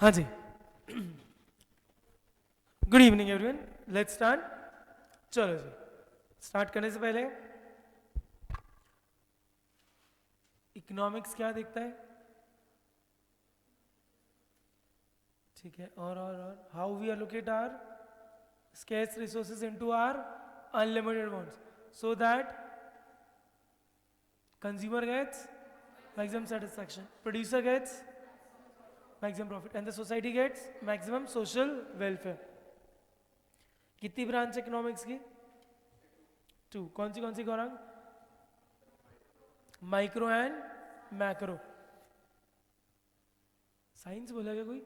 हाँ जी, good evening everyone, let's start. चलो जी, स्टार्ट करने से पहले इकोनॉमिक्स क्या देखता है? ठीक है, और how we allocate our scarce resources into our unlimited ones so that consumer gets maximum satisfaction, producer gets maximum profit and the society gets maximum social welfare. कितनी ब्रांच इकोनॉमिक्स की? टू। कौन सी Gaurang? Micro and macro. Science बोला क्या कोई?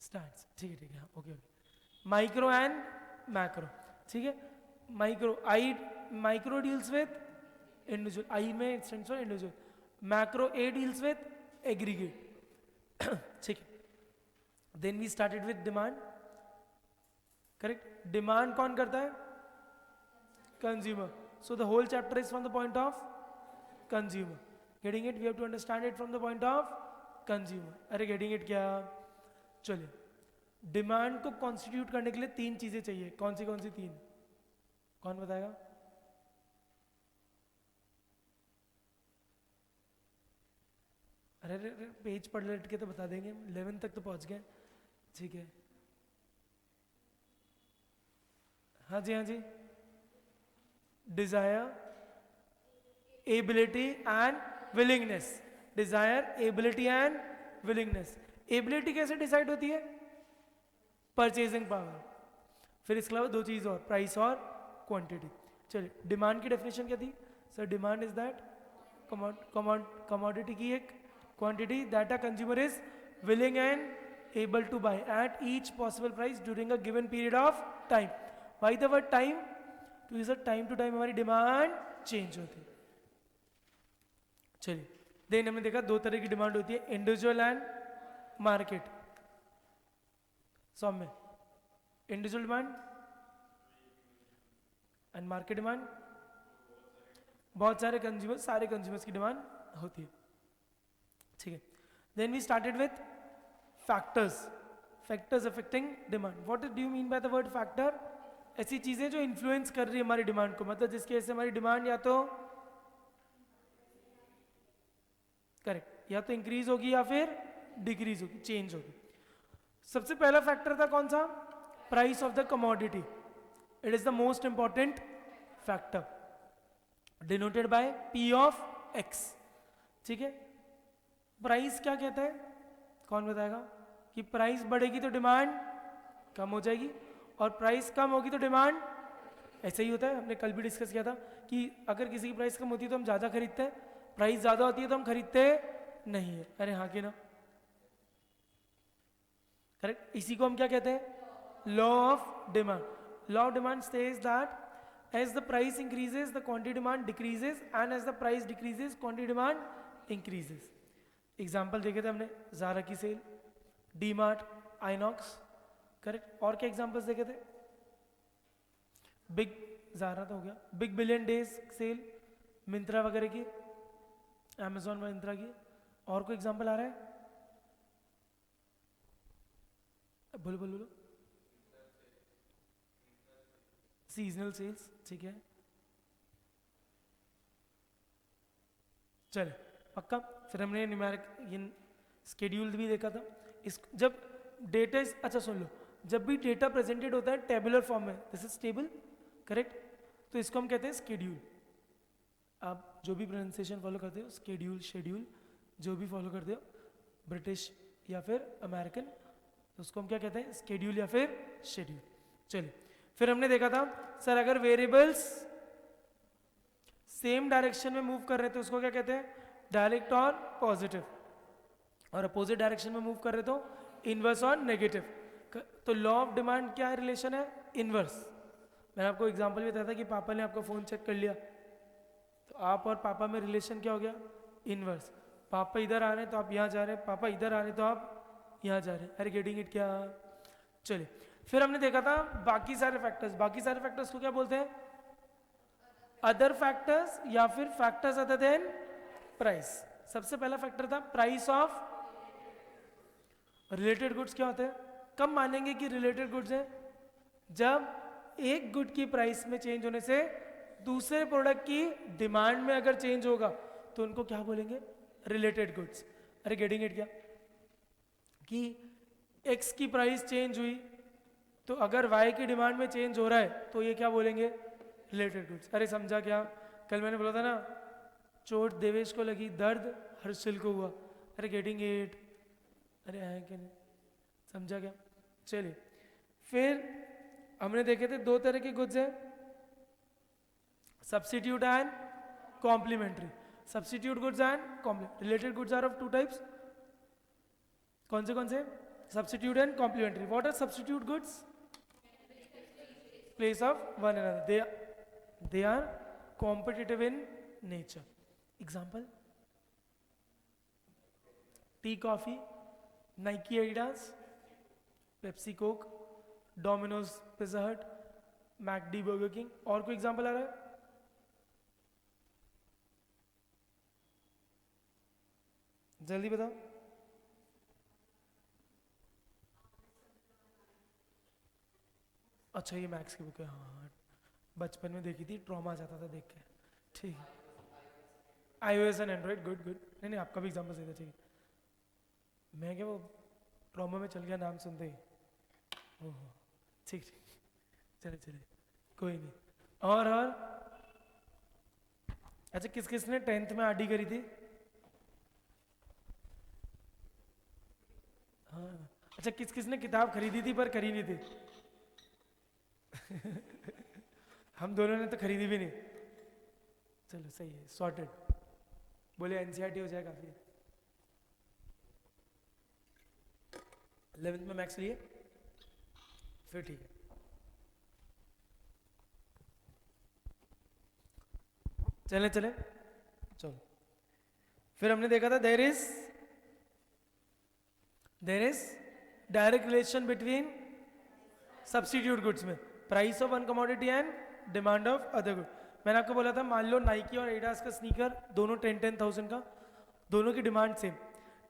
Stats, ठीक है, हाँ, okay okay. Micro and macro, ठीक है। Micro deals with individual, I में stands for individual. Macro a deals with aggregate, ठीक है। Then we started with demand, correct. Demand कौन करता है? Consumer. So the whole chapter is from the point of consumer. Getting it? We have to understand it from the point of consumer. अरे getting it क्या? चलिए, demand को constitute करने के लिए तीन चीजें चाहिए। कौन सी तीन? कौन बताएगा? अरे पेज पढ़ लेट के तो बता देंगे, 11 तक तो पहुंच गए। ठीक है, हाँ जी। Desire, ability and willingness. Desire, ability and willingness. Ability कैसे डिसाइड होती है? Purchasing power. फिर इसके अलावा दो चीज और, प्राइस और क्वांटिटी। चलिए, डिमांड की डेफिनेशन क्या थी? Sir, demand is that commodity की एक quantity that a consumer is willing and able to buy at each possible price during a given period of time. By the word time, तो is time to time हमारी demand change होती है। चलिए, then हमने देखा दो तरह की डिमांड होती है, individual and market. Saumya, individual demand and market demand. बहुत सारे कंज्यूमर्स की डिमांड होती है, ठीक है। Then we started with factors affecting demand. What do you mean by the word factor? ऐसी चीजें जो इन्फ्लुएंस कर रही है हमारी डिमांड को, मतलब जिसकी वजह से हमारी डिमांड या तो करेक्ट, या तो इंक्रीज होगी या फिर डिक्रीज होगी, चेंज होगी। सबसे पहला फैक्टर था कौन सा? Price of the commodity. It is the most important factor, denoted by P of x, ठीक है। प्राइस क्या कहता है? कौन बताएगा? कि प्राइस बढ़ेगी तो डिमांड कम हो जाएगी, और प्राइस कम होगी तो डिमांड। ऐसे ही होता है, हमने कल भी डिस्कस किया था कि अगर किसी की प्राइस कम होती है तो हम ज़्यादा खरीदते हैं, प्राइस ज़्यादा होती है तो हम खरीदते नहीं है। अरे हाँ कि ना? करेक्ट। इसी को हम क्या कहते हैं? Law of demand. Law of demand says that as the price increases the quantity demand decreases, and as the price decreases quantity demand increases. Example देखे थे हमने, जारा की sale, D Mart, Inox, correct. और क्या examples देखे थे? Big, Zara तो हो गया, big billion days cell, Myntra वगैरह की, अमेजोन मिंत्रा की। और कोई एग्जाम्पल आ रहा है? बोलो। सीजनल सेल्स, ठीक है। चले, पक्का। फिर हमने न्यूमेरिक स्केड्यूल भी देखा था। इस जब डेटा, अच्छा सुन लो, जब भी डेटा प्रेजेंटेड होता है टेबुलर फॉर्म में, दिस इज टेबल, करेक्ट, तो इसको हम कहते हैं स्केड्यूल। आप जो भी प्रोनाउंसिएशन फॉलो करते हो, स्केड्यूल, शेड्यूल, जो भी फॉलो करते हो, ब्रिटिश या फिर अमेरिकन, तो उसको हम क्या कहते हैं? स्केड्यूल या फिर शेड्यूल। चलिए, फिर हमने देखा था सर, अगर वेरिएबल्स सेम डायरेक्शन में मूव कर रहे थे उसको क्या कहते हैं? डायरेक्ट और पॉजिटिव, और अपोजिट डायरेक्शन में मूव कर रहे तो इनवर्स और नेगेटिव। तो लॉ ऑफ डिमांड क्या है? रिलेशन है इनवर्स। मैंने आपको एग्जांपल भी बताया था कि पापा ने आपका फोन चेक कर लिया, तो आप और पापा में रिलेशन क्या हो गया? इनवर्स। पापा इधर आ रहे हैं तो आप यहाँ जा रहे हैं, पापा इधर आ रहे हैं तो आप यहाँ जा रहे हैं। अरे गेटिंग इट क्या? चलिए, फिर हमने देखा था बाकी सारे फैक्टर्स को क्या बोलते हैं? अदर फैक्टर्स या फिर फैक्टर्स अदर देन प्राइस। सबसे पहला फैक्टर था प्राइस ऑफ रिलेटेड गुड्स क्या होते हैं? कब मानेंगे कि रिलेटेड गुड्स है? जब एक गुड की प्राइस में चेंज होने से दूसरे प्रोडक्ट की डिमांड में अगर चेंज होगा तो उनको क्या बोलेंगे? Related goods. अरे गेटिंग इट क्या? कि एक्स की प्राइस चेंज हुई तो अगर वाई की डिमांड में चेंज हो रहा है तो ये क्या बोलेंगे? Related goods. अरे समझा क्या? कल मैंने बोला था ना, चोट देवेश को लगी, दर्द हर्षिल को हुआ। अरे गेटिंग इट? अरे है कि नहीं? समझा क्या? चलिए, फिर हमने देखे थे दो तरह के गुड्स हैं, substitute and complementary. Substitute goods and complementary. Related goods are of two types. कौन से? Substitute and complementary. What are substitute goods? Place of one another, they are competitive in nature. Example: tea, coffee, Nike, Adidas, Pepsi, Coke, Domino's, Pizza Hut, McD, Burger King. और कोई example आ रहा है? जल्दी बताओ। अच्छा, ये मैक्स की book है। हाँ, बचपन में देखी थी, ट्रॉमा आ जाता था देख के। ठीक है, iOS and Android. Good good. नहीं नहीं, आपका भी एग्जाम्पल सही था। ठीक है, मैं क्या वो ट्रॉमा में चल गया नाम सुनते ही। ओहो, ठीक ठीक, चले चले, कोई नहीं। और अच्छा, किस किस ने 10th में आरडी करी थी? हाँ। अच्छा, किस किस ने किताब खरीदी थी पर करी नहीं थी? हम दोनों ने तो खरीदी भी नहीं। चलो सही है, सॉर्टेड। बोले एनसीईआरटी हो जाए काफी। 11th में मैथ्स लिए, फिर ठीक है। चले चले, चलो। फिर हमने देखा था there is direct relation between substitute goods में price of one commodity and demand of other good. मैंने आपको बोला था, मान लो नाइकी और एडिडास का स्नीकर दोनों 10,000 का, दोनों की डिमांड सेम।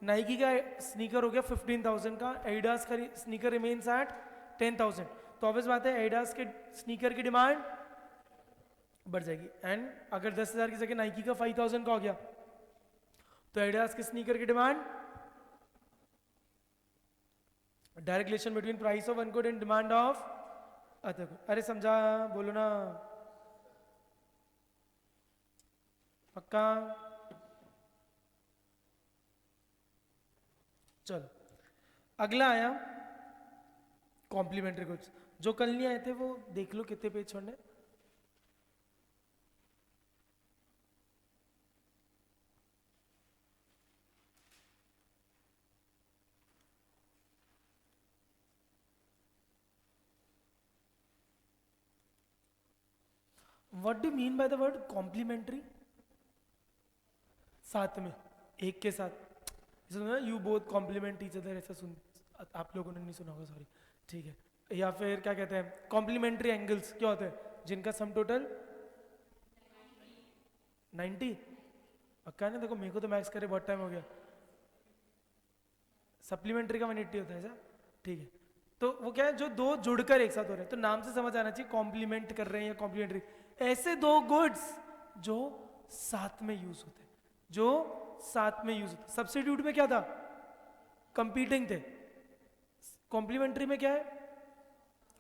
नाइकी का स्नीकर हो गया 15,000 का, एडिडास का स्नीकर रिमेन्स एट 10,000। तो ऑब्वियस बात है एडिडास के स्नीकर की डिमांड बढ़ जाएगी। एंड अगर 10,000 की जगह नाइकी का 5,000 का हो गया तो एडिडास के स्नीकर की demand, direct relation between price of one good and demand of other good. अरे समझा? बोलो ना पक्का? चलो, अगला आया कॉम्प्लीमेंट्री गुड्स। जो कल नहीं आए थे वो देख लो कितने पेज छोड़ने। What do mean by the word complementary? साथ में, एक के साथ। You both complement each other, ऐसा सुन, आप लोगों ने नहीं सुना होगा, सॉरी। ठीक है, या फिर क्या कहते हैं, कॉम्प्लीमेंट्री एंगल्स क्या होते हैं? जिनका सम टोटल 90। पक्का नहीं? देखो मेरे को तो मैथ्स करे बहुत टाइम हो गया। सप्लीमेंट्री का 180 होता है ऐसा? ठीक है, तो वो क्या है, जो दो जुड़कर एक साथ हो रहे हैं, तो नाम से समझ आना चाहिए कॉम्प्लीमेंट कर रहे हैं या कॉम्प्लीमेंट्री। ऐसे दो गुड्स जो साथ में यूज होते हैं, जो साथ में यूज होते। सब्स्टिट्यूट में क्या था? कंपीटिंग थे। कॉम्प्लीमेंट्री में क्या है?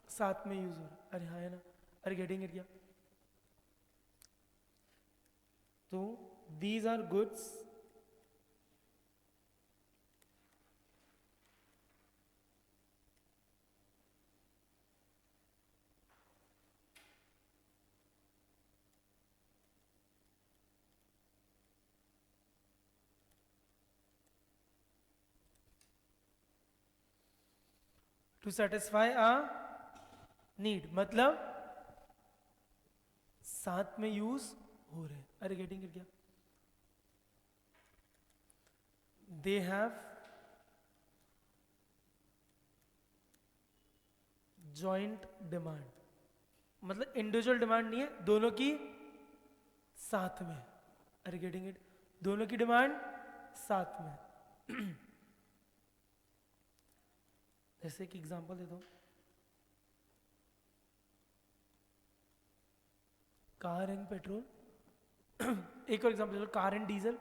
साथ में यूज हो रहा है। अरे हाँ है ना? अरे गेटिंग इट क्या? तो these are goods to satisfy a need, मतलब साथ में यूज हो रहे हैं। अरे गेटिंग इट क्या? दे हैव जॉइंट डिमांड, मतलब इंडिविजुअल डिमांड नहीं है, दोनों की साथ में। अरे गेटिंग इट? दोनों की डिमांड साथ में। जैसे कि एग्जांपल दे दो, कार एंड पेट्रोल। एक और एग्जांपल दे दो, कार एंड डीजल।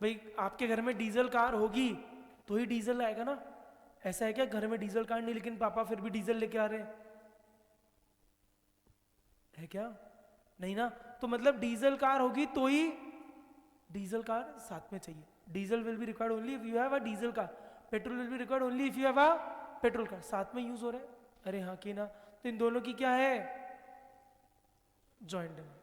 भाई आपके घर में डीजल कार होगी तो ही डीजल आएगा ना। ऐसा है क्या घर में डीजल कार नहीं लेकिन पापा फिर भी डीजल लेके आ रहे हैं, है क्या? नहीं ना। तो मतलब डीजल कार होगी तो ही डीजल कार साथ में चाहिए। Diesel will be required only if you have a diesel car, petrol will be required only if you have a petrol car. साथ में यूज हो रहा है। अरे हाँ कि ना। तो इन दोनों की क्या है? Joint demand.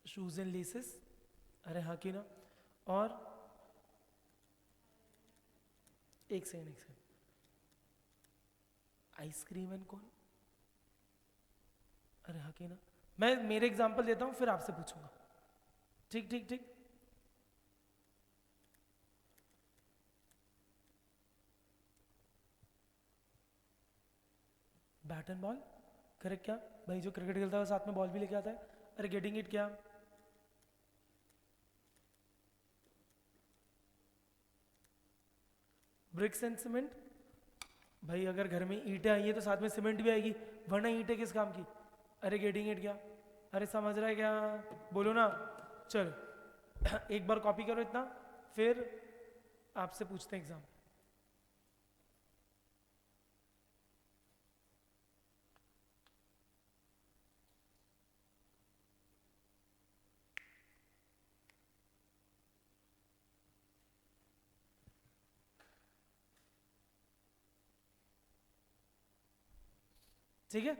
Shoes and laces, अरे हाँ कि ना। और एक सेकंड एक सेकंड, आइसक्रीम एंड कौन, अरे हाँ कि ना। मैं मेरे एग्जांपल देता हूँ फिर आपसे पूछूंगा। ठीक ठीक ठीक। बैट एंड बॉल, करेक्ट क्या? भाई जो क्रिकेट खेलता है साथ में बॉल भी लेके आता है। अरे गेटिंग इट क्या? Bricks and cement. भाई अगर घर में ईंटें आई है तो साथ में सीमेंट भी आएगी, वरना ईंटें किस काम की? अरे गेटिंग इट क्या? अरे समझ रहा है क्या? बोलो ना। चलो एक बार कॉपी करो इतना, फिर आपसे पूछते हैं एग्जाम। ठीक है,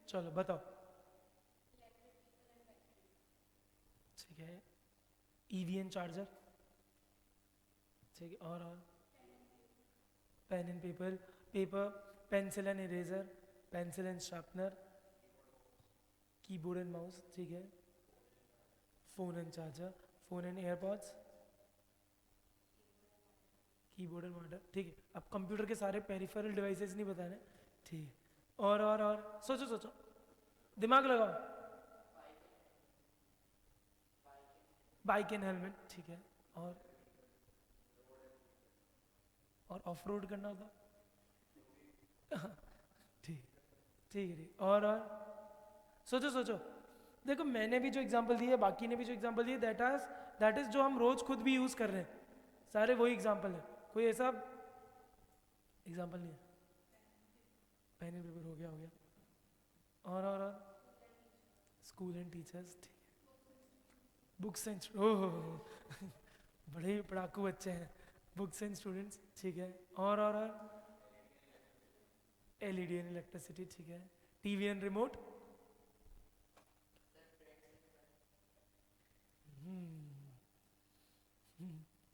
चलो बताओ। ठीक है, ईवी एंड चार्जर। ठीक है, और pen and paper, paper, pencil and eraser, pencil and sharpener, keyboard and mouse. ठीक है, phone and charger, phone and AirPods, keyboard and monitor. ठीक है, अब कंप्यूटर के सारे पेरिफेरल डिवाइसेस नहीं बताने। ठीक है, और सोचो सोचो, दिमाग लगाओ। Bike and helmet. ठीक है, और ऑफ रोड करना होता। ठीक, ठीक है ठीक। और सोचो सोचो, देखो मैंने भी जो एग्जांपल दिए, बाकी ने भी जो एग्जांपल दिए, दैट इज जो हम रोज खुद भी यूज कर रहे हैं, सारे वही एग्जांपल है। कोई ऐसा एग्जांपल नहीं है। पेन एंड पेपर हो गया, हो गया। और स्कूल एंड टीचर्स। ठीक है, बुक्स एंड ओह बड़े ही पढ़ाकू बच्चे हैं। Books and students. ठीक है, और एलईडी एंड इलेक्ट्रिसिटी। ठीक है, टीवी एंड रिमोट।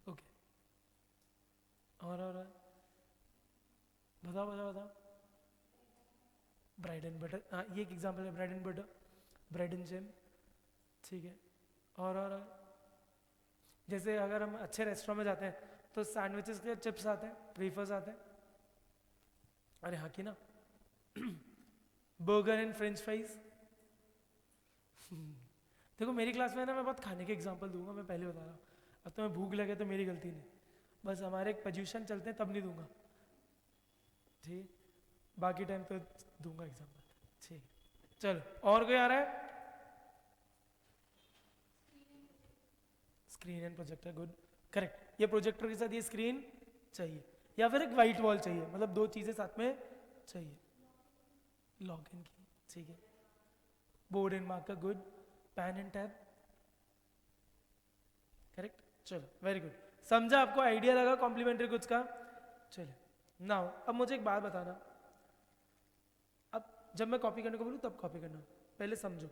ओके, और बताओ बताओ बताओ। ब्राइड एंड बटर, हाँ ये एक एग्जांपल है, bride and butter, bread and jam. ठीक है, और जैसे अगर हम अच्छे रेस्टोरेंट में जाते हैं तो सैंडविचेस के चिप्स आते हैं, वेफर्स आते हैं। अरे हाँ कि ना। Burger and French fries. देखो मेरी क्लास में ना, मैं बहुत खाने के एग्जांपल दूंगा, मैं पहले बता रहा हूँ। अब तुम्हें भूख लगे तो मेरी गलती नहीं, बस हमारे एक पोजीशन चलते हैं तब नहीं दूंगा। ठीक, बाकी टाइम तो दूंगा एग्जांपल। ठीक, चलो और कोई आ रहा है? Screen and projector, good, correct. ये प्रोजेक्टर के साथ ये स्क्रीन चाहिए, या फिर एक वाइट वॉल चाहिए, मतलब दो चीजें साथ में चाहिए। लॉग इन की। ठीक है, board and marker, good. Pen and tab, correct. चलो वेरी गुड, समझा? आपको आइडिया लगा कॉम्प्लीमेंट्री गुड्स का? चलो नाउ अब मुझे एक बात बताना, अब जब मैं कॉपी करने को बोलूँ तब कॉपी करना, पहले समझो।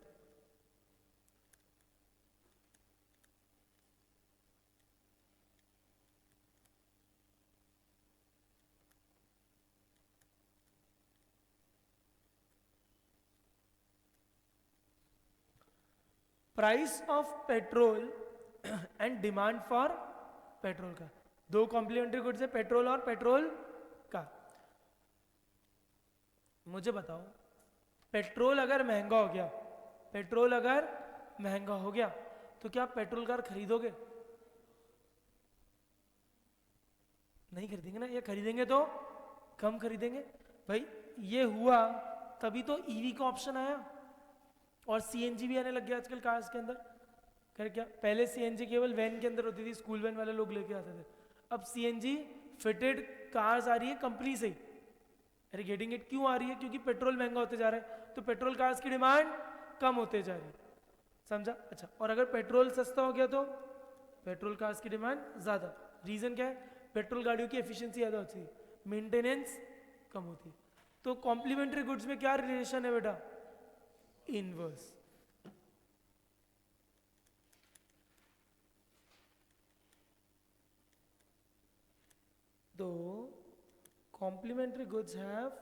Price of petrol and demand for petrol का, दो कॉम्प्लीमेंट्री गुड्स है, पेट्रोल और पेट्रोल का। मुझे बताओ, पेट्रोल अगर महंगा हो गया, पेट्रोल अगर महंगा हो गया तो क्या आप पेट्रोल कार खरीदोगे? नहीं खरीदेंगे ना, या खरीदेंगे तो कम खरीदेंगे। भाई ये हुआ तभी तो ईवी का ऑप्शन आया और सीएनजी भी आने लग गया आजकल कार्स के अंदर। कर क्या, पहले सीएनजी केवल वैन के अंदर होती थी, स्कूल वैन वाले लोग लेके आते थे। अब सीएनजी फिटेड कार्स आ रही है कंपनी से ही। अरे गेटिंग इट, क्यों आ रही है? क्योंकि पेट्रोल महंगा होते जा रहा है, तो पेट्रोल कार्स की डिमांड कम होते जा रही है। समझा? अच्छा, और अगर पेट्रोल सस्ता हो गया तो पेट्रोल कार्स की डिमांड ज़्यादा। रीज़न क्या है? पेट्रोल गाड़ियों की एफिशिएंसी ज़्यादा होती है, मेंटेनेंस कम होती है। तो कॉम्प्लीमेंट्री गुड्स में क्या रिलेशन है बेटा? इनवर्स। तो complementary goods have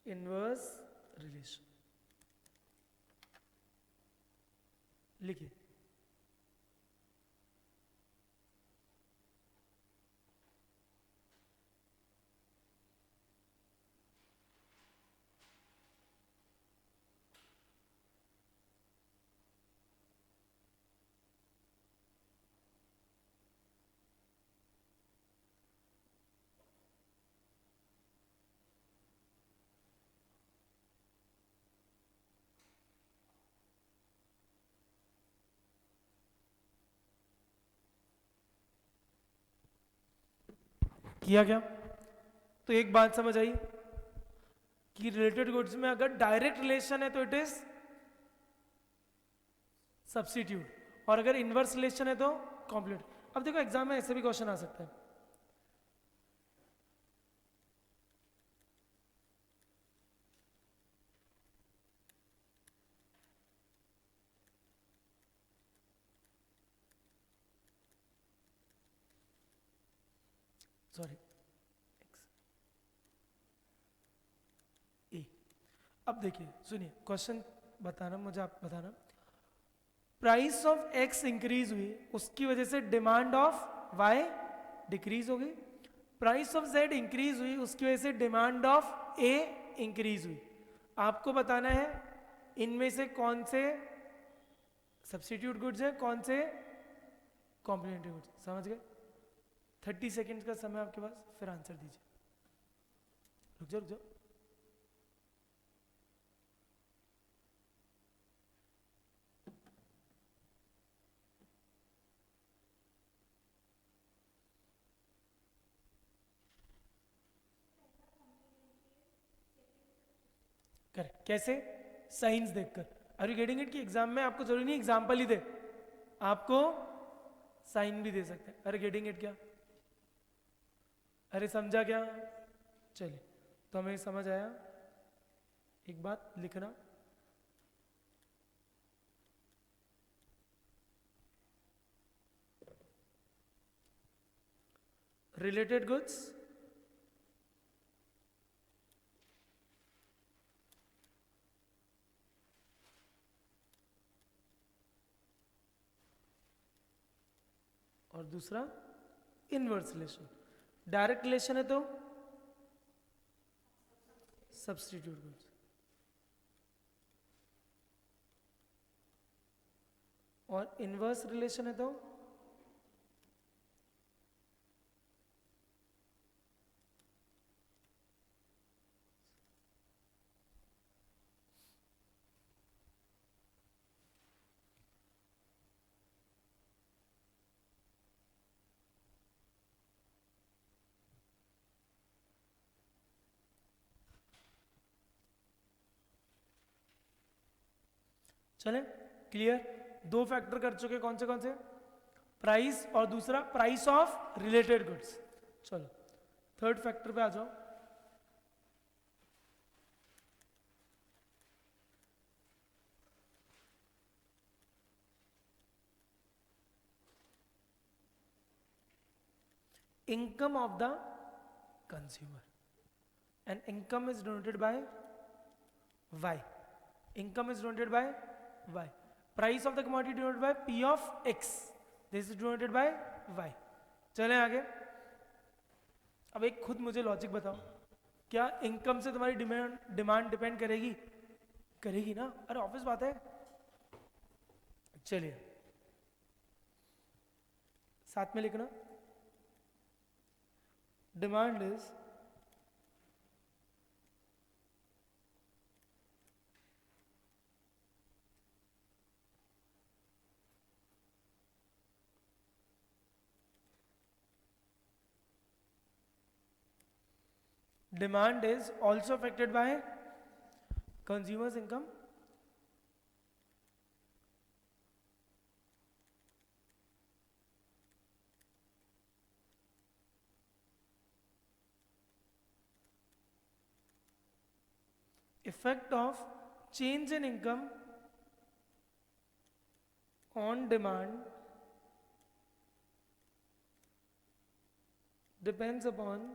inverse relation। लिखिए, किया क्या? तो एक बात समझ आई कि रिलेटेड गुड्स में अगर डायरेक्ट रिलेशन है तो इट इज सब्स्टिट्यूट, और अगर इनवर्स रिलेशन है तो कॉम्प्लीमेंट। अब देखो एग्जाम में ऐसे भी क्वेश्चन आ सकता है। सॉरी, ए। अब देखिए, सुनिए क्वेश्चन, बताना मुझे, आप बताना। प्राइस ऑफ एक्स इंक्रीज हुई, उसकी वजह से डिमांड ऑफ वाई डिक्रीज हो गई। प्राइस ऑफ जेड इंक्रीज हुई, उसकी वजह से डिमांड ऑफ ए इंक्रीज हुई। आपको बताना है इनमें से कौन से सब्स्टिट्यूट गुड्स है, कौन से कॉम्प्लीमेंट्री गुड्स। समझ गए? 30 सेकेंड्स का समय आपके पास, फिर आंसर दीजिए। रुक जाओ रुक जाओ। कर कैसे? साइंस देखकर। Are you getting it? कि एग्जाम में आपको जरूरी नहीं एग्जाम्पल ही दे, आपको साइन भी दे सकते हैं। अरे गेटिंग इट क्या? अरे समझा क्या? चलिए, तो हमें समझ आया। एक बात लिखना, रिलेटेड गुड्स और दूसरा इनवर्स रिलेशन। डायरेक्ट रिलेशन है तो सब्स्टिट्यूट गुड्स, और इनवर्स रिलेशन है तो चले क्लियर। दो फैक्टर कर चुके, कौन से? प्राइस और दूसरा प्राइस ऑफ रिलेटेड गुड्स। चलो थर्ड फैक्टर पे आ जाओ। income of the consumer, and income is denoted by y. Income is denoted by y. Price of the commodity denoted by p of x. This is denoted by y. चलें आगे। अब एक खुद मुझे logic बताओ, क्या इनकम से तुम्हारी डिमांड डिपेंड करेगी? करेगी ना, अरे ऑब्वियस बात है। चलिए साथ में लिखना, demand is demand is also affected by consumers income. Effect of change in income on demand depends upon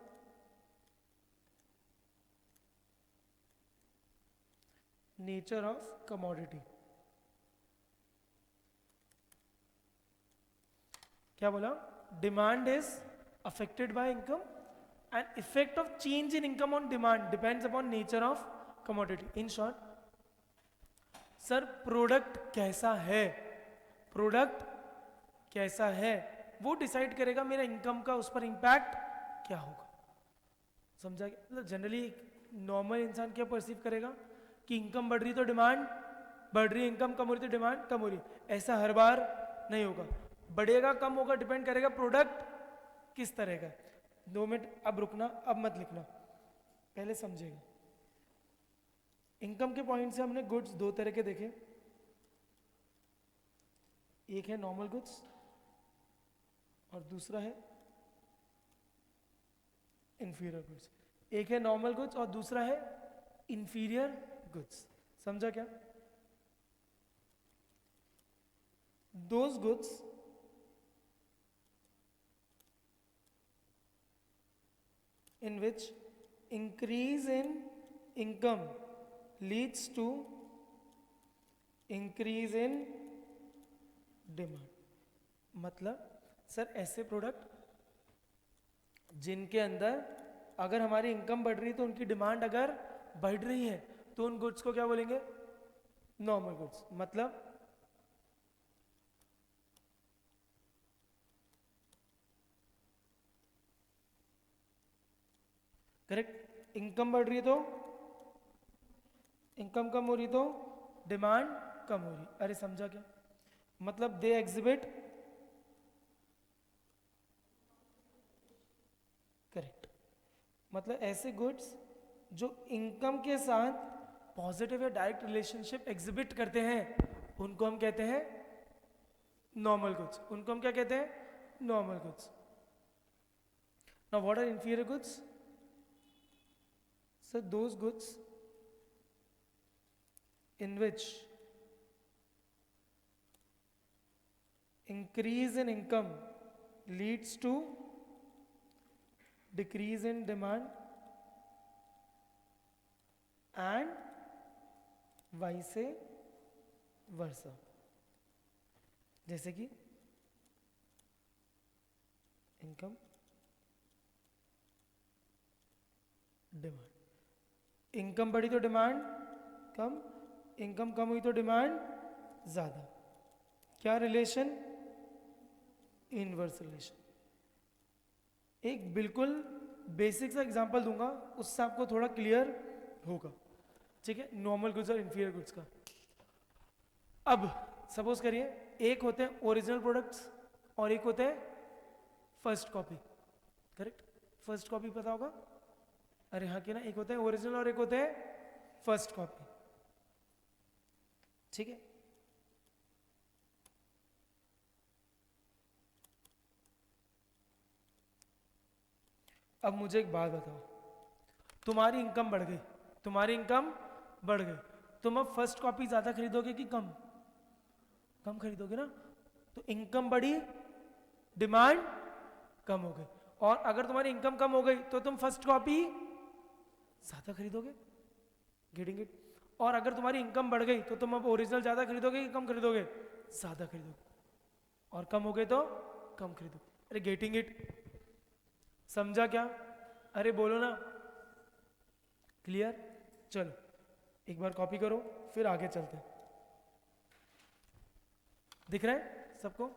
nature of commodity. क्या बोला? Demand is affected by income and effect of change in income on demand depends upon nature of commodity. In short sir product कैसा है, product कैसा है वो decide करेगा मेरा income का उस पर इंपैक्ट क्या होगा. समझा क्या? मतलब जनरली नॉर्मल इंसान क्या परसीव करेगा कि इनकम बढ़ रही तो डिमांड बढ़ रही है, इनकम कम हो रही तो डिमांड कम हो रही है. ऐसा हर बार नहीं होगा, बढ़ेगा कम होगा डिपेंड करेगा प्रोडक्ट किस तरह का. 2 मिनट अब रुकना, अब मत लिखना, पहले समझेगा. इनकम के पॉइंट से हमने गुड्स 2 तरह के देखे, एक है नॉर्मल गुड्स और दूसरा है इंफीरियर गुड्स. एक है नॉर्मल गुड्स और दूसरा है इंफीरियर गुड्स. समझा क्या? Those goods in which increase in income leads to increase in demand. मतलब सर ऐसे प्रोडक्ट जिनके अंदर अगर हमारी इनकम बढ़ रही है तो उनकी डिमांड अगर बढ़ रही है तो उन गुड्स को क्या बोलेंगे? Normal goods. मतलब करेक्ट, इनकम बढ़ रही है तो इनकम कम हो रही तो डिमांड कम हो रही. अरे समझा क्या? मतलब दे एग्जिबिट करेक्ट, मतलब ऐसे गुड्स जो इनकम के साथ पॉजिटिव या डायरेक्ट रिलेशनशिप एग्जिबिट करते हैं उनको हम कहते हैं नॉर्मल गुड्स. उनको हम क्या कहते हैं? Normal goods. Now what are inferior goods? So those goods in which increase in income leads to decrease in demand and vice versa. जैसे कि इनकम डिमांड, इनकम बढ़ी तो डिमांड कम, इनकम कम हुई तो डिमांड ज्यादा. क्या रिलेशन? Inverse relation. एक बिल्कुल बेसिक सा एग्जांपल दूंगा, उससे आपको थोड़ा क्लियर होगा. ठीक है, नॉर्मल गुड्स और इंफीरियर गुड्स का. अब सपोज करिए एक होते हैं ओरिजिनल प्रोडक्ट्स और एक होते हैं first copy. Correct, first copy पता होगा? अरे हाँ कि ना, एक होते हैं ओरिजिनल और एक होते हैं फर्स्ट कॉपी. ठीक है, अब मुझे एक बात बताओ, तुम्हारी इनकम बढ़ गई, तुम्हारी इनकम बढ़ गई, तुम अब फर्स्ट कॉपी ज्यादा खरीदोगे कि कम? कम खरीदोगे ना. तो इनकम बढ़ी, डिमांड कम हो गई. और अगर तुम्हारी इनकम कम हो गई तो तुम फर्स्ट कॉपी ज्यादा खरीदोगे. Getting it? और अगर तुम्हारी इनकम बढ़ गई तो तुम अब ओरिजिनल ज्यादा खरीदोगे कि कम खरीदोगे? ज्यादा खरीदोगे. और कम हो गए तो कम खरीदोगे. अरे गेटिंग इट? समझा क्या? अरे बोलो ना. क्लियर? चलो एक बार कॉपी करो, फिर आगे चलते हैं। दिख रहा है सबको?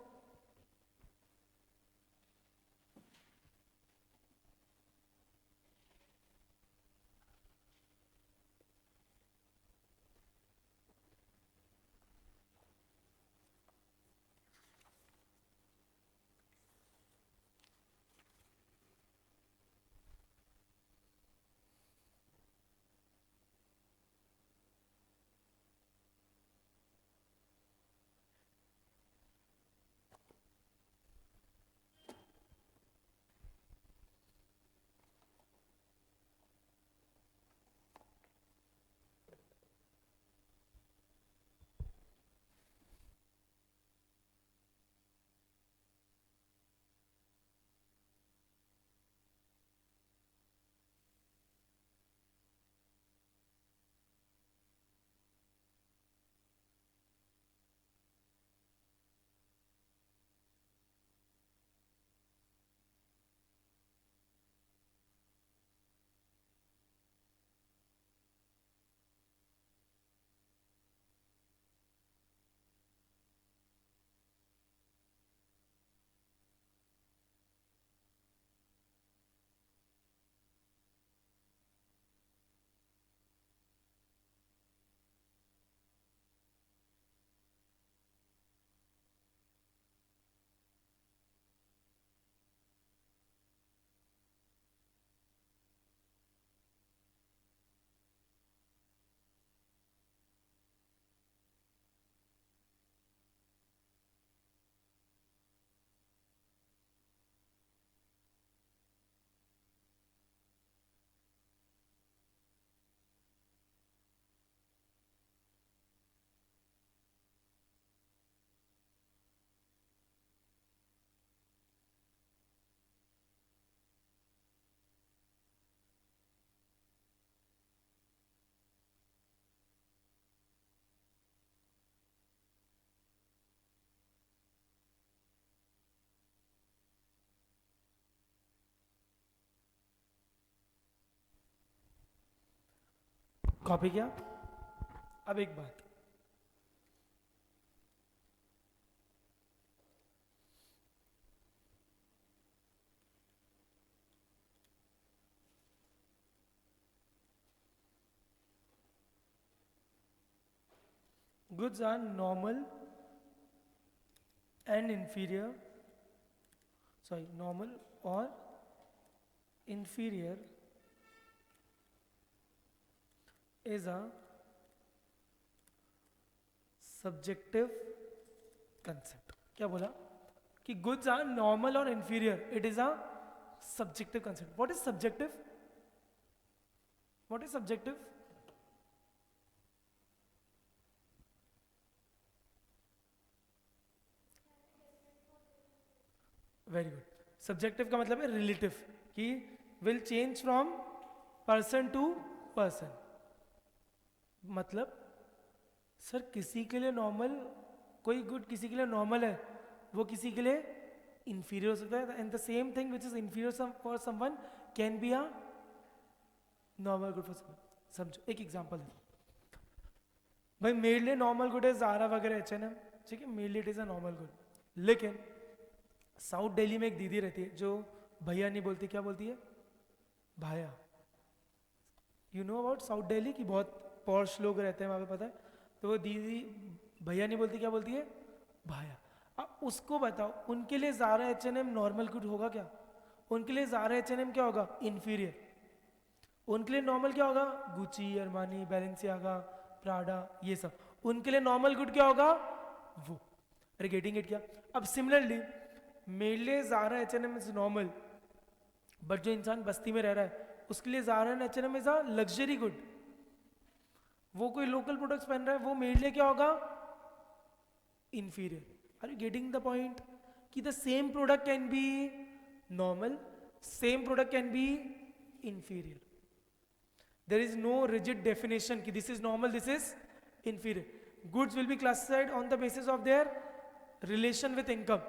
कॉपी किया? अब एक बात, goods are normal and inferior, sorry, normal or inferior is a subjective concept. क्या बोला? कि goods are normal or inferior, it is a subjective concept. What is subjective? What is subjective? Very good. Subjective का मतलब है relative, कि will change from person to person. मतलब sir किसी के लिए नॉर्मल, कोई गुड किसी के लिए नॉर्मल है, वो किसी के लिए इंफीरियर हो सकता है. And the same thing which is inferior for someone can be a normal good for someone. समझो एक एग्जांपल है भाई, मेरे लिए नॉर्मल गुड है ज़ारा वगैरह H&M, ठीक है, मेरे लिए it is a normal good. लेकिन साउथ दिल्ली में एक दीदी रहती है जो भैया नहीं बोलती, क्या बोलती है? भाया. You know about South Delhi की बहुत पॉश लोग रहते हैं वहाँ पे, पता है? तो वो दीदी भैया नहीं बोलती, क्या बोलती है? भाया. अब उसको बताओ, उनके लिए ज़ारा H&M नॉर्मल गुड होगा क्या? उनके लिए ज़ारा H&M क्या होगा? इंफीरियर. उनके लिए नॉर्मल क्या होगा? गुची, अरमानी, बैलेंसियागा, प्राडा, ये सब. उनके लिए नॉर्मल गुड क्या होगा? वो. अरे गेटिंग इट क्या? अब सिमिलरली मेरे लिए Zaara H&M is normal, but जो इंसान बस्ती में रह रहा है उसके लिए Zara and H&M is a luxury good. वो कोई लोकल प्रोडक्ट्स पहन रहा है, वो मेरे लिए क्या होगा? Inferior. Are you getting the point? कि the same product can be normal, same product can be inferior. There is no rigid definition कि this is normal, this is inferior. Goods will be classified on the basis of their relation with income.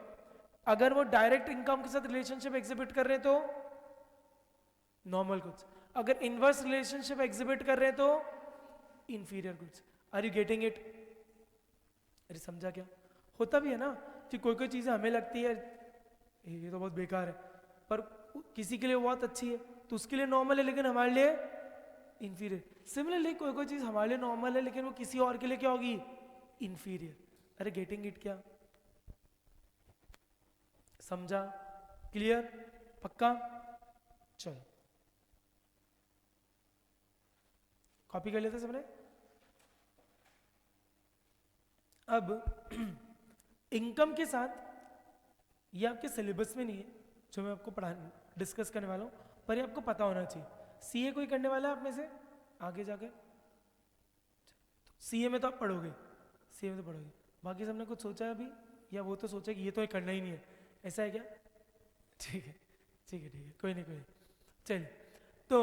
अगर वो direct income के साथ relationship exhibit कर रहे हैं तो normal goods. अगर इनवर्स रिलेशनशिप एग्जिबिट कर रहे हैं तो inferior goods. Are you getting it? अरे समझा क्या? होता भी है ना कि कोई कोई चीज़ें हमें लगती है ये तो बहुत बेकार है, पर किसी के लिए बहुत अच्छी है तो उसके लिए नॉर्मल है, लेकिन हमारे लिए इंफीरियर। सिमिलरली कोई कोई चीज़ हमारे लिए नॉर्मल है लेकिन वो किसी और के लिए क्या होगी? इंफीरियर। अरे गेटिंग इट क्या? समझा? क्लियर? पक्का? चलो कॉपी कर लेते सबने। अब इनकम के साथ, ये आपके सिलेबस में नहीं है जो मैं आपको पढ़ा डिस्कस करने वाला हूँ, पर ये आपको पता होना चाहिए। सीए कोई करने वाला है आप में से आगे जाकर? सीए में तो आप पढ़ोगे, सीए में तो पढ़ोगे, बाकी सबने कुछ सोचा है अभी, या वो तो सोचा कि ये तो करना ही नहीं है, ऐसा है क्या? ठीक है ठीक है ठीक है, कोई नहीं कोई नहीं। चलिए, तो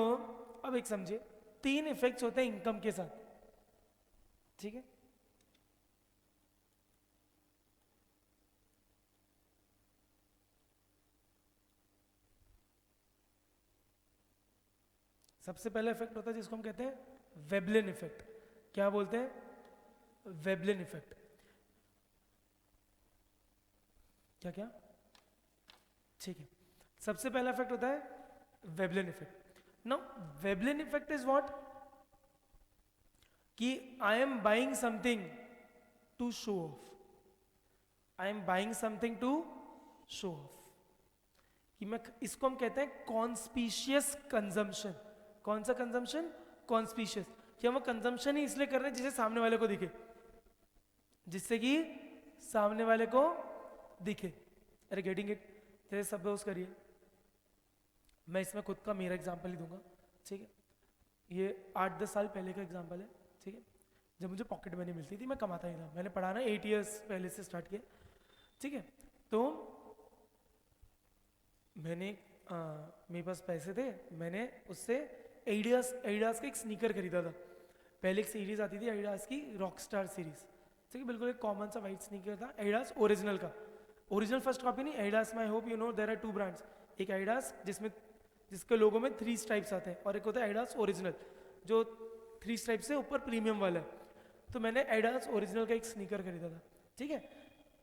अब एक समझिए, 3 इफेक्ट्स होते हैं इनकम के साथ, ठीक है? सबसे पहला इफेक्ट होता है जिसको हम कहते हैं वेबलिन इफेक्ट। क्या बोलते हैं? Veblen effect. क्या क्या? ठीक है, सबसे पहला इफेक्ट होता है Veblen effect. Now Veblen effect is what? कि I am buying something to show off, I am buying something to show off, कि मैं, इसको हम कहते हैं कॉन्स्पिशियस कंजम्पशन। कौन सा कंजम्पशन? कॉन्स्पिशियस। कि हम वो कंजम्पशन ही इसलिए कर रहे हैं जिसे सामने वाले को दिखे, जिससे कि सामने वाले को दिखे। अरे गेटिंग इट? जैसे सपोज करिए, मैं इसमें खुद का मेरा एग्जांपल ही दूंगा, ठीक है? ये 8-10 साल पहले का एग्जांपल है, ठीक है? जब मुझे पॉकेट मनी मिलती थी, मैं कमाता ही था, मैंने पढ़ाना 8 इयर्स पहले से स्टार्ट किया, ठीक है? तो मैंने मेरे पास पैसे थे, मैंने उससे एडिडास का एक स्नीकर खरीदा था। पहले एक सीरीज आती थी एडिडास की, रॉकस्टार सीरीज, ठीक है? बिल्कुल एक कॉमन सा वाइट स्नीकर था, एडिडास ओरिजिनल का। ओरिजिनल फर्स्ट कॉपी नहीं, एडिडास में I hope you know there are 2 brands, एक एडिडास जिसके लोगों में 3 स्ट्राइप्स आते हैं, और एक होता है एडिडास ओरिजिनल जो 3 स्ट्राइप्स से ऊपर प्रीमियम वाला है। तो मैंने एडिडास ओरिजिनल का एक स्नीकर खरीदा था, ठीक है?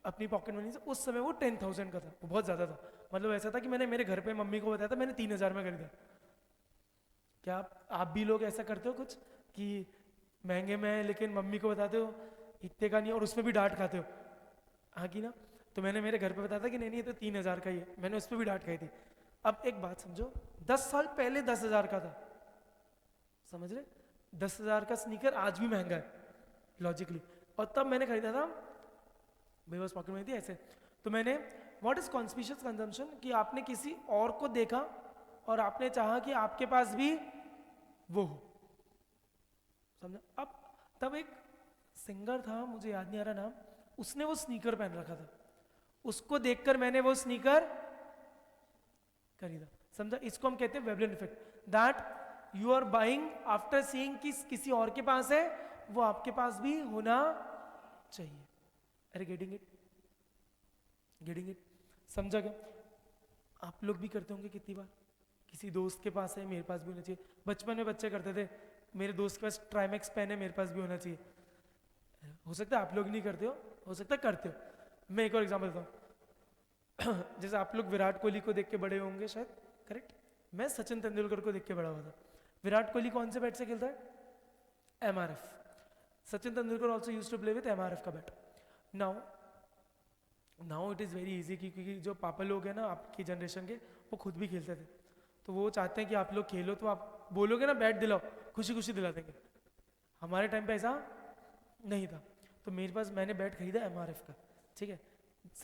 अपनी पॉकेट मनी से। उस समय वो 10,000 का था, वो बहुत ज़्यादा था। मतलब ऐसा था कि मैंने मेरे घर पे मम्मी को बताया था, मैंने 3,000 में खरीदा। क्या आप भी लोग ऐसा करते हो कुछ कि महंगे में है लेकिन मम्मी को बताते हो इतने का नहीं, और उसमें भी डांट खाते हो? हाँ कि ना? तो मैंने मेरे घर पे बताया था कि नहीं नहीं ये तो 3,000 का ही है, मैंने उस पर भी डांट खाई थी। अब एक बात समझो, 10 साल पहले 10,000 का था, समझ रहे? 10,000 का स्नीकर आज भी महंगा है लॉजिकली, और तब मैंने खरीदा था, मेरे पास पॉकेट मनी थी ऐसे। तो मैंने, व्हाट इज कॉन्स्पिशियस कंजम्पशन? कि आपने किसी और को देखा और आपने चाहा कि आपके पास भी वो हो, समझा? अब तब एक सिंगर था, मुझे याद नहीं आ रहा नाम, उसने वो स्नीकर पहन रखा था, उसको देखकर मैंने वो स्नीकर खरीदा, समझा? इसको हम कहते हैं Veblen effect, that you are buying after seeing कि किसी और के पास है, वो आपके पास भी होना चाहिए। अरे गेटिंग इट? Getting it? समझा क्या? आप लोग भी करते होंगे कितनी बार, किसी दोस्त के पास है मेरे पास भी होना चाहिए। बचपन में बच्चे करते थे, मेरे दोस्त के पास ट्राइमैक्स पेन है मेरे पास भी होना चाहिए। हो सकता है आप लोग नहीं करते हो सकता है करते हो। मैं एक और एग्जांपल देता हूँ जैसे आप लोग विराट कोहली को देख के बड़े होंगे शायद, करेक्ट? मैं सचिन तेंदुलकर को देख के बड़ा हुआ था। विराट कोहली कौन से बैट से खेलता है? MRF। Sachin Tendulkar also use to play with MRF का bat. Now it is very easy, क्योंकि जो पापा लोग हैं ना आपकी जनरेशन के, वो खुद भी खेलते थे, तो वो चाहते हैं कि आप लोग खेलो, तो आप बोलोगे ना बैट दिलाओ, खुशी खुशी दिला देंगे। हमारे टाइम पे ऐसा नहीं था, तो मेरे पास, मैंने बैट खरीदा MRF का, ठीक है?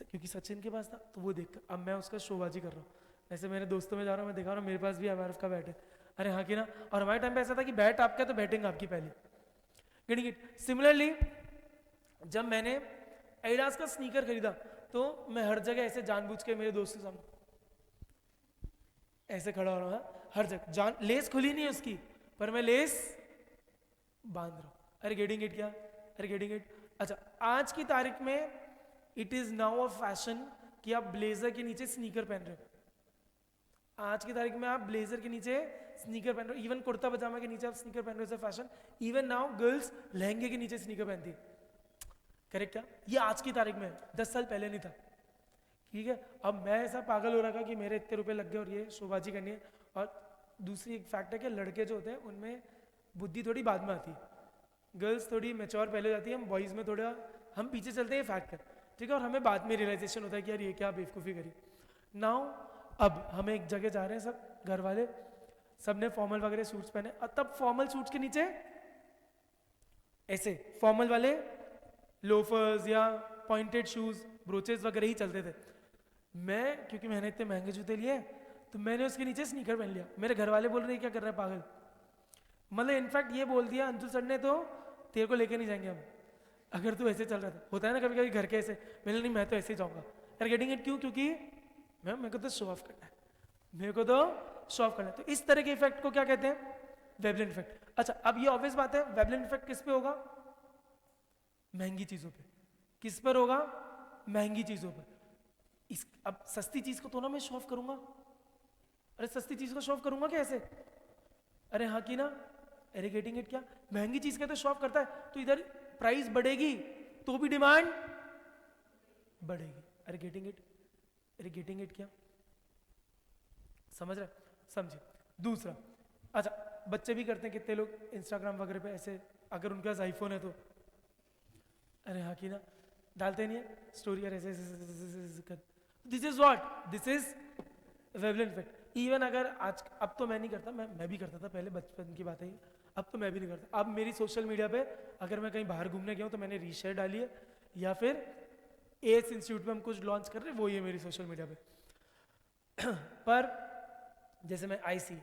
क्योंकि सचिन के पास था, तो वो देख अब मैं उसका शोबाजी कर रहा हूँ, ऐसे मेरे दोस्तों में जा रहा हूँ, मैं दिखा रहा हूँ मेरे पास भी MRF का बैट है। अरे हाँ कि ना? और हमारे टाइम पे ऐसा था कि बैट आपका तो बैटिंग आपकी पहली। Getting it? सिमिलरली जब मैंने एडिडास का स्नीकर खरीदा, तो मैं हर जगह ऐसे जानबूझ के मेरे दोस्त के सामने ऐसे खड़ा हो रहा हूँ, हर जगह लेस खुली नहीं है उसकी, पर मैं लेस बांध रहा हूँ। अरे गेटिंग इट क्या? अरे गेटिंग इट? अच्छा, आज की तारीख में it is now a fashion कि आप ब्लेजर के नीचे स्नीकर पहन रहे हो, आज की तारीख में आप ब्लेजर के नीचे स्नीकर पहन रहे हो, इवन कुर्ता पजामा के नीचे आप स्नीकर पहन रहे हो, फैशन। इवन नाउ गर्ल्स लहंगे के नीचे स्नीकर पहनती है, करेक्ट क्या? ये आज की तारीख में, 10 साल पहले नहीं था, ठीक है। अब मैं ऐसा पागल हो रहा था कि मेरे इतने रुपए लग गए और ये शोबाजी करनी है। और दूसरी एक फैक्ट है कि लड़के जो होते हैं उनमें बुद्धि थोड़ी बाद में आती है, गर्ल्स थोड़ी मैच्योर पहले जाती है, हम बॉयज़ में थोड़ा हम पीछे चलते हैं, फैक्ट है, ठीक है। और हमें बाद में रियलाइजेशन होता है कि यार ये क्या बेवकूफ़ी करी। नाउ अब हम एक जगह जा रहे हैं, सब घर वाले सब ने फॉर्मल वगैरह सूट्स पहने, और तब फॉर्मल सूट्स के नीचे ऐसे फॉर्मल वाले लोफर्स या पॉइंटेड शूज, ब्रोचेस वगैरह ही चलते थे। मैं क्योंकि मैंने इतने महंगे जूते लिए तो मैंने उसके नीचे स्नीकर पहन लिया। मेरे घर वाले बोल रहे हैं क्या कर रहा है पागल, मतलब इनफैक्ट ये बोल दिया अंशुल सर ने, तो तेरे को लेके नहीं जाएंगे हम अगर तू ऐसे चल रहा था। होता है ना कभी कभी घर के ऐसे, मैंने नहीं मैं तो ऐसे ही जाऊंगा यार, गेटिंग इट, क्यों? क्योंकि मेरे को तो शो ऑफ करना है, मेरे को तो शो ऑफ करना है। तो इस तरह के इफेक्ट को क्या कहते हैं? Wavelength effect. अच्छा, अब ये ऑब्वियस बात है, वेवलेंथ इफेक्ट किस पे होगा? महंगी चीजों पे। किस पर होगा? महंगी चीजों पर। अब सस्ती चीज को तो ना मैं शो ऑफ करूंगा, अरे सस्ती चीज को शो ऑफ करूंगा कैसे? अरे हाँ की ना, अरे गेटिंग इट क्या? महंगी चीज का तो शो ऑफ करता है, तो इधर प्राइस बढ़ेगी तो भी डिमांड बढ़ेगी। अरे गेटिंग इट, अरे गेटिंग इट क्या? समझ रहे? समझे। दूसरा, अच्छा बच्चे भी करते हैं, कितने लोग इंस्टाग्राम वगैरह पे ऐसे, अगर उनके पास आईफोन है तो अरे हाँ की ना डालते नहीं है स्टोरी, यार ऐसे कर। This is what, this is wavelength effect. Even अगर आज, अब तो मैं नहीं करता, मैं भी करता था पहले, बचपन की बात है, अब तो मैं भी नहीं करता। अब मेरी सोशल मीडिया पे अगर मैं कहीं बाहर घूमने गया हूँ तो मैंने रीशेयर डाली है, या फिर एस इंस्टीट्यूट में हम कुछ लॉन्च कर रहे हैं, वो ही है मेरी सोशल मीडिया पे। पर जैसे मैं आई सी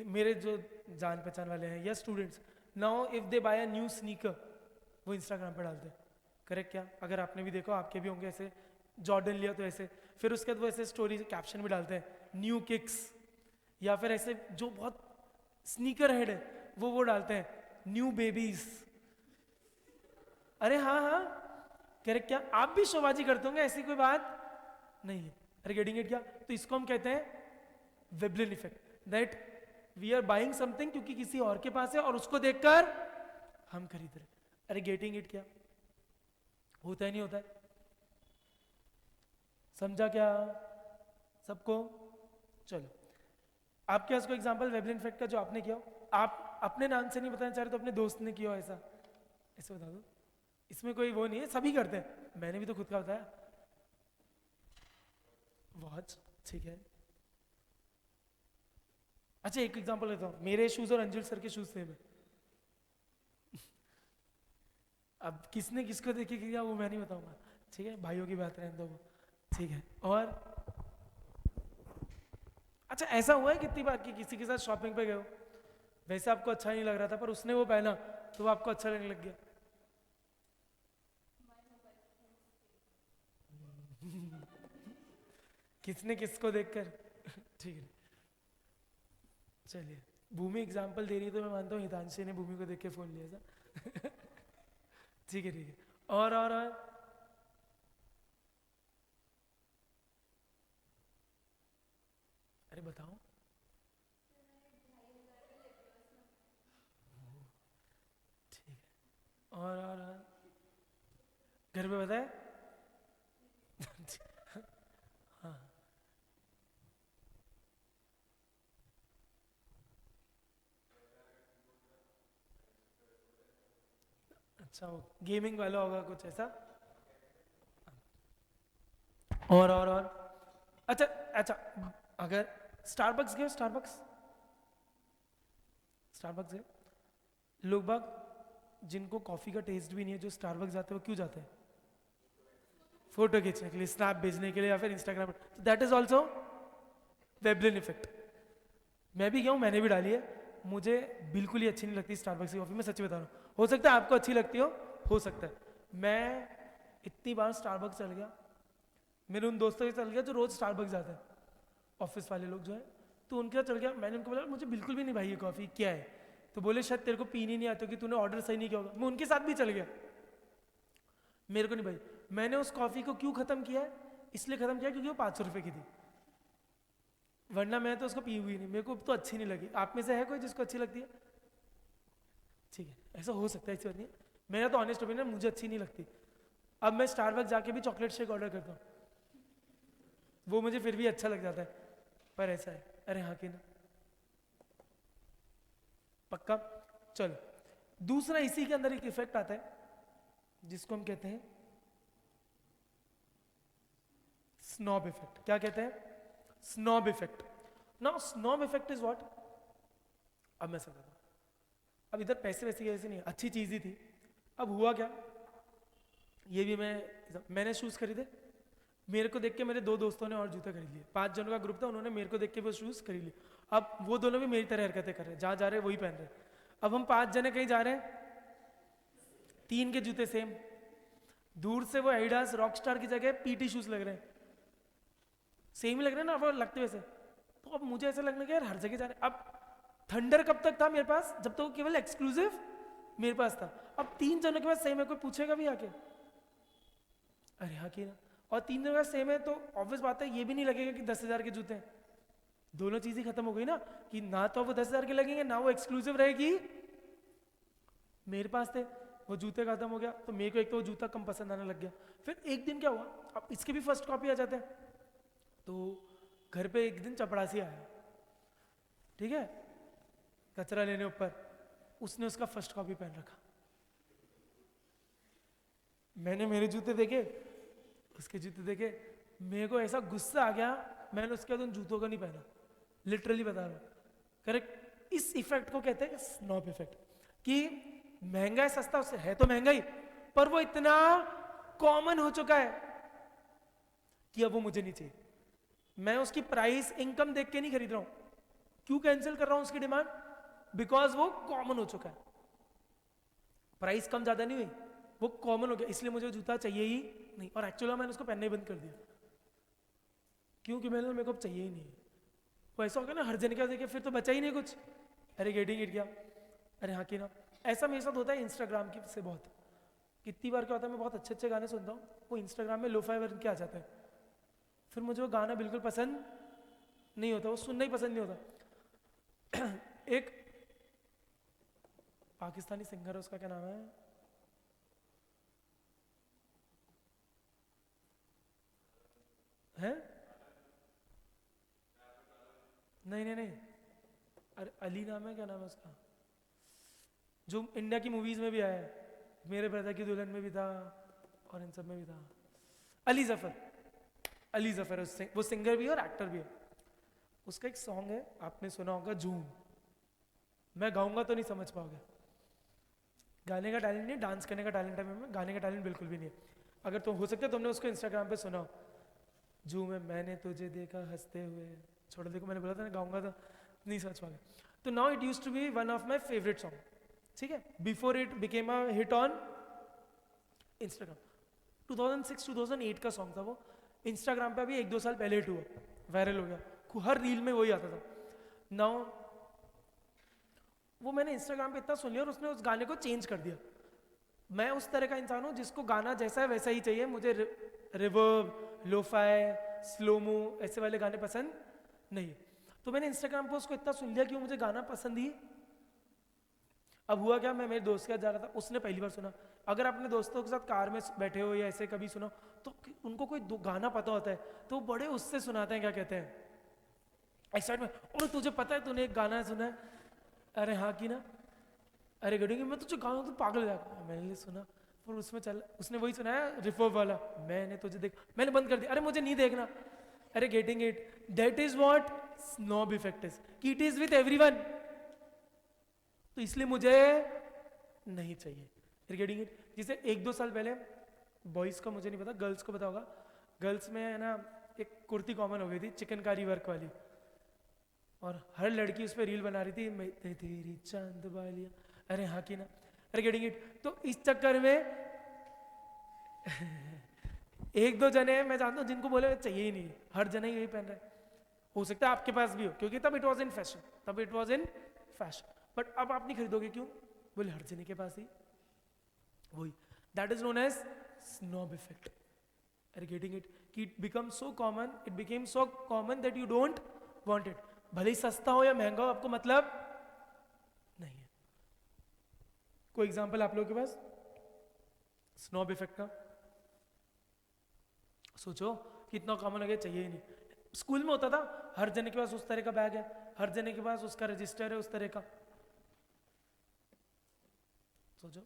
मेरे जो जान पहचान वाले हैं या students, now if they buy a new sneaker, वो इंस्टाग्राम पे डालते हैं, करेक्ट क्या? अगर आपने भी देखो, आपके भी होंगे ऐसे, जॉर्डन लिया तो ऐसे, फिर उसके बाद वो ऐसे स्टोरी कैप्शन भी डालते हैं, न्यू किक्स, या फिर ऐसे जो बहुत स्नीकर हेड है वो डालते हैं, न्यू बेबीज। अरे हाँ हाँ, करेक्ट क्या? आप भी शोबाजी करते होंगे, ऐसी कोई बात नहीं है। अरे गेटिंग इट क्या? तो इसको हम कहते हैं wavelength effect, that we are buying something क्योंकि किसी और के पास है और उसको देखकर हम खरीद रहे। अरे गेटिंग इट क्या? होता है नहीं होता है? समझा क्या सबको? चलो, आपके पास कोई एग्जांपल वेवलेंथ इफेक्ट का जो आपने किया हो? आप अपने नाम से नहीं बताना चाह रहे तो अपने दोस्त ने किया हो ऐसा, ऐसे बता दो। इसमें कोई वो नहीं है, सभी करते हैं, मैंने भी तो खुद का बताया। वॉच, ठीक है। अच्छा एक एग्जांपल लेता हूँ, मेरे शूज और अंजुल सर के शूज सेम है। अब किसने किसको देखे किया वो मैं नहीं बताऊंगा, ठीक है, भाइयों की बात रहने दो, ठीक है। और अच्छा ऐसा हुआ है कितनी बार कि किसी के साथ शॉपिंग पे गए हो, वैसे आपको अच्छा नहीं लग रहा था पर उसने वो पहना तो वो आपको अच्छा लगने लग गया? किसने किसको देखकर? ठीक है, चलिए। भूमि एग्जाम्पल दे रही है तो मैं मानता हूँ हितांशी ने भूमि को देख के फोन लिया था। ठीक है ठीक है। और अरे बताओ। ठीक है। और घर पे बताए? हाँ। अच्छा वो गेमिंग वाला होगा कुछ ऐसा। और अच्छा अच्छा, अगर स्टारबक्स गए, स्टारबक्स, स्टारबक्स गए, लोग बाग जिनको कॉफी का टेस्ट भी नहीं है जो स्टारबक्स जाते हैं वो क्यों जाते हैं? फोटो खींचने के लिए, स्नैप भेजने के लिए, या फिर Instagram. That is also wavelength effect. मैं भी गया हूँ, मैंने भी डाली है, मुझे बिल्कुल ही अच्छी नहीं लगती स्टारबक्स की कॉफी, मैं सच्ची बता रहा हूँ। हो सकता है आपको अच्छी लगती हो सकता है। मैं इतनी बार स्टारबक्स चल गया, मेरे उन दोस्तों के चल गया जो रोज स्टारबक्स जाते हैं, ऑफिस वाले लोग जो है, तो उनके साथ चल गया। मैंने उनको बोला मुझे बिल्कुल भी नहीं भाई ये कॉफी क्या है, तो बोले शायद तेरे को पीनी नहीं आती कि तूने ऑर्डर सही नहीं किया होगा। मैं उनके साथ भी चल गया, मेरे को नहीं भाई। मैंने उस कॉफी को क्यों खत्म किया है? इसलिए खत्म किया क्योंकि वो 500 रुपए की थी। वरना मैं तो उसको पी हुई नहीं, मेरे को तो अच्छी नहीं लगी। आप में से है कोई जिसको अच्छी लगती है? ठीक है, ऐसा हो सकता है, ऐसी बात नहीं है। मेरा तो ऑनेस्ट ओपिनियन, मुझे अच्छी नहीं लगती। अब मैं स्टारबक्स जाके भी चॉकलेट शेक ऑर्डर करता हूँ, वो मुझे फिर भी अच्छा लग जाता है, पर ऐसा है। अरे हाँ कि ना, पक्का। चलो, दूसरा इसी के अंदर एक इफेक्ट आता है जिसको हम कहते हैं स्नॉब इफेक्ट। क्या कहते हैं? Snob effect. Now snob effect is what? अब मैं समझाता हूं। अब इधर पैसे वैसे की वैसे नहीं, अच्छी चीज ही थी। अब हुआ क्या, ये भी मैंने शूज खरीदे, मेरे को देख के मेरे 2 दोस्तों ने और जूते खरीद लिए। 5 जनों का ग्रुप था, उन्होंने मेरे को देख के वो शूज खरीद लिए। अब वो दोनों भी मेरी तरह हरकतें कर रहे हैं, जहां जा रहे हैं वही पहन रहे हैं। अब हम 5 जने कहीं जा रहे हैं, 3 के जूते सेम, दूर से वो एडिडास रॉकस्टार की जगह पीटी शूज लग रहे हैं, सेम ही लग रहे हैं ना, वो लगते वैसे। तो अब मुझे ऐसा लगने का यार हर जगह जा रहे हैं। अब थंडर कब तक था मेरे पास? जब तक वो केवल एक्सक्लूसिव मेरे पास था। अब 3 जनों के पास सेम है, कोई पूछेगा भी आके? अरे हाँ कि ना। और 3 जनों के पास सेम है तो ऑब्वियस बात है, ये भी नहीं लगेगा कि 10,000 के जूते हैं। दोनों चीज ही खत्म हो गई ना, कि ना तो वो 10,000 के लगेंगे, ना वो एक्सक्लूसिव रहेगी। मेरे पास थे, वो जूते खत्म हो गया, तो मेरे को एक तो वो जूता कम पसंद आने लग गया। फिर एक दिन क्या हुआ, अब इसके भी फर्स्ट कॉपी आ जाते हैं, तो घर पे एक दिन चपड़ासी आया, ठीक है, कचरा लेने ऊपर, उसने उसका फर्स्ट कॉपी पहन रखा। मैंने मेरे जूते देखे, उसके जूते देखे, मेरे को ऐसा गुस्सा आ गया, मैंने उसके बाद उन जूतों का नहीं पहना। लिटरली बता रहा हूं, करेक्ट। इस इफेक्ट को कहते हैं स्नॉब इफेक्ट, कि महंगा है सस्ता, उससे है तो महंगा ही, पर वो इतना कॉमन हो चुका है कि अब वो मुझे नहीं चाहिए। मैं उसकी प्राइस इनकम देख के नहीं खरीद रहा हूं। क्यों कैंसिल कर रहा हूं उसकी डिमांड? बिकॉज वो कॉमन हो चुका है। प्राइस कम ज्यादा नहीं हुई, वो कॉमन हो गया, इसलिए मुझे जूता चाहिए ही नहीं। और एक्चुअली मैंने उसको पहनना ही बंद कर दिया, क्योंकि मेरे को चाहिए ही नहीं। वो ऐसा हो गया ना, हर जन का देखे फिर तो बचा ही नहीं कुछ। अरे गेटिंग इट क्या? अरे हाँ कि ना। ऐसा मेरे साथ होता है इंस्टाग्राम की से बहुत। कितनी बार क्या होता है, मैं बहुत अच्छे अच्छे गाने सुनता हूँ, वो इंस्टाग्राम में लोफाई वर्जन के आ जाता है, फिर मुझे वो गाना बिल्कुल पसंद नहीं होता, वो सुनना ही पसंद नहीं होता। एक पाकिस्तानी सिंगर है, उसका क्या नाम है, हैं? नहीं नहीं नहीं, अरे अली नाम है, क्या नाम है उसका, जो इंडिया की मूवीज में भी आया है, मेरे ब्रदर की दुल्हन में भी था और इन सब में भी था, अली जफर। अली जफर वो सिंगर भी है और एक्टर भी है। उसका एक सॉन्ग है, आपने सुना होगा, झूम। मैं गाऊंगा तो नहीं समझ पाओगे, गाने का टैलेंट नहीं, डांस करने का टैलेंट है में, गाने का टैलेंट बिल्कुल भी नहीं है। अगर तो हो सकता है तुमने उसको इंस्टाग्राम पे सुना हो, झूम है, मैंने तुझे देखा हंसते हुए, छोड़ देखो, मैंने बोला था ना गाऊंगा तो नहीं समझ पाओगे। तो now it used to be one of my favourite song, ठीक है, before it became a hit on Instagram. 2006-2008 का सॉन्ग था वो, इंस्टाग्राम पे अभी 1-2 साल पहले हिट हुआ, वायरल हो गया, हर रील में वही आता था। नाउ वो मैंने इंस्टाग्राम पे इतना सुन लिया और उसने उस गाने को चेंज कर दिया। मैं उस तरह का इंसान हूँ जिसको गाना जैसा है वैसा ही चाहिए, मुझे रिवर्ब, लोफाई, स्लोमो ऐसे वाले गाने पसंद नहीं। तो मैंने इंस्टाग्राम पे उसको इतना सुन लिया कि वो मुझे गाना पसंद ही। अब हुआ क्या, मैं मेरे दोस्त के साथ जा रहा था, उसने पहली बार सुना। अगर अपने दोस्तों के साथ कार में बैठे हो या ऐसे कभी सुनो, तो उनको कोई गाना पता होता है तो बड़े उससे सुनाते हैं, क्या कहते हैं, एक्साइटमेंट, और तुझे पता है तूने एक गाना सुना है? अरे हाँ की ना। अरे गडूंगी, मैं तुझे गाना तो पागल हो जाएगा, मैंने सुना, पर उसमें चल, उसने वही सुना है रिफर्ब वाला, मैंने तुझे देख, मैंने बंद कर दिया, अरे मुझे नहीं देखना। अरे getting it, that is what snob effect is, कि इट इज विथ एवरीवन, तो इसलिए मुझे नहीं चाहिए। गेटिंग इट, जिसे 1-2 साल पहले बॉयज का मुझे नहीं पता, गर्ल्स को पता होगा, गर्ल्स में है ना एक कुर्ती कॉमन हो गई थी चिकनकारी वर्क वाली, और हर लड़की उस पर रील बना रही थी, मैं तेरी चांद वालिया, अरे हाँ की ना। अरे गेटिंग इट, तो इस चक्कर में 1-2 जने मैं जानता हूँ जिनको बोले चाहिए ही नहीं, हर जने यही पहन रहे। हो सकता है आपके पास भी हो, क्योंकि तब इट वॉज इन फैशन, तब it was in fashion, but अब आप नहीं खरीदोगे, क्यों? बोले हर जने के पास ही वही, that is known as snob effect. Are you getting it? It becomes so common, it became so common that you don't wanted, भले ही सस्ता हो या महंगा हो आपको मतलब नहीं है। कोई एग्जांपल आप लोगों के पास स्नॉब इफेक्ट का? सोचो कितना कॉमन हो गया, चाहिए ही नहीं। स्कूल में होता था, हर जने के पास उस तरह का बैग है, हर जने के पास उसका रजिस्टर है उस तरह का। सोचो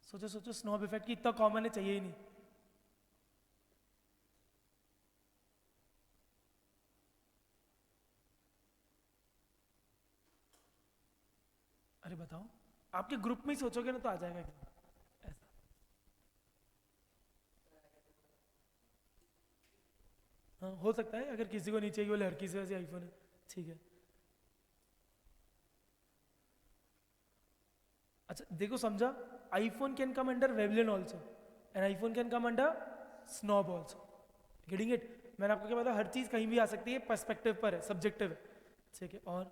सोचो सोचो, स्नॉब इफेक्ट की इतना कॉमन है, चाहिए ही नहीं। अरे बताओ, आपके ग्रुप में ही सोचोगे ना तो आ जाएगा एकदम ऐसा। हाँ हो सकता है, अगर किसी को नहीं चाहिए बोले हर किसी वैसे आईफोन है, ठीक है। अच्छा देखो समझा, iPhone can come under Veblen also and iPhone can come under snob also. Getting it? मैंने आपको क्या बताया, हर चीज कहीं भी आ सकती है, पर्सपेक्टिव पर है, सब्जेक्टिव है, ठीक है। और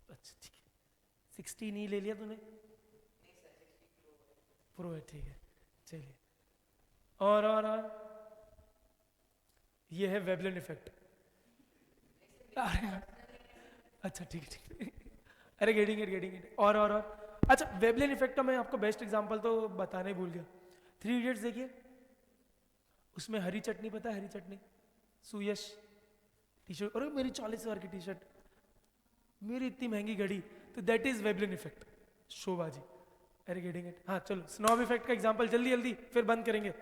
अच्छा ठीक है, 16 ही ले लिया तूने, प्रो है, ठीक है। चलिए, और ये है वेवलिन इफेक्ट। अरे अच्छा ठीक है ठीक है। अरे गेटिंग इट। और अच्छा, वेवलिन इफेक्ट का मैं आपको बेस्ट एग्जांपल तो बताने भूल गया। 3 इडियट्स देखिए, उसमें हरी चटनी, पता है हरी चटनी? सुयश टी शर्ट, अरे मेरी 40,000 की टी शर्ट, मेरी इतनी महंगी घड़ी, तो दैट इज वेवलिन इफेक्ट, शोबाजी। अरे गेटिंग इट? हाँ चलो, स्नॉब इफेक्ट का एग्जांपल जल्दी जल्दी फिर बंद करेंगे।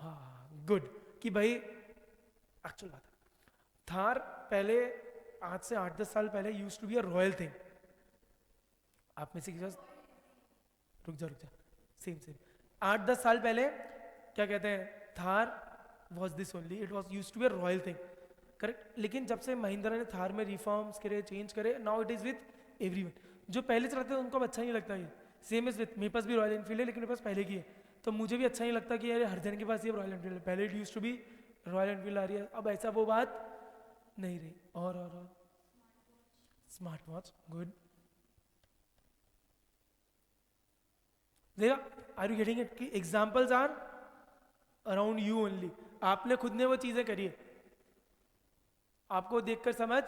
हाँ गुड, कि भाई एक्चुअल बात है, थार पहले, आज से 8-10 साल पहले use to be a royal thing. आप में से किसी, रुक जा, सेम 8-10 साल पहले क्या कहते हैं, Thar was this only, it was use to be a royal thing, correct. लेकिन जब से महिंद्रा ने थार में रिफॉर्म्स करे, चेंज करे, now it is with everyone. जो पहले चलाते थे उनको अब अच्छा नहीं लगता ये। सेम इज विथ, मेरे पास भी रॉयल एनफील्ड है लेकिन मेरे पास पहले की है, तो मुझे भी अच्छा नहीं लगता कि यार हर जन के पास ये रॉयल एनफील्ड है। पहले it used to be Royal Enfield आ रही है, अब ऐसा वो बात नहीं रही। और स्मार्ट वॉच, गुड। देखा, आर यू गेटिंग इट? कि examples are around you only, आपने खुद ने वो चीजें करी है, आपको देखकर समझ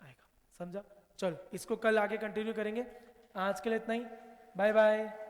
आएगा, समझा? चलो इसको कल आगे कंटिन्यू करेंगे, आज के लिए इतना ही, बाय बाय।